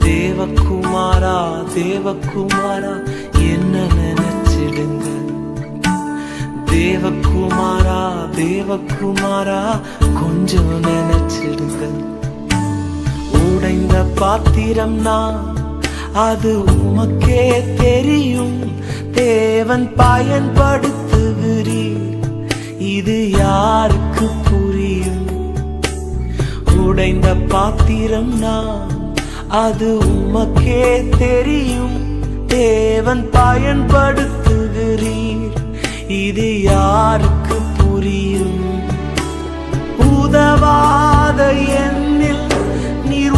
தேவகுமாரா தேவகுமாரா என்ன நினைச்சிடுங்க. தேவகுமாரா தேவகுமாரா கொஞ்சம் நினைச்சிடுங்க. உடைந்த பாத்திரம் நான், அது உமக்கே தெரியும். தேவன் பயன்படுத்துகிறீர், இது யாருக்கு புரியும்? உடைந்த பாத்திரம் நான், அது உமக்கே தெரியும். தேவன் பயன்படுத்துகிறீர், இது யாருக்கு புரியும்? உதவாத என்னில் நீர்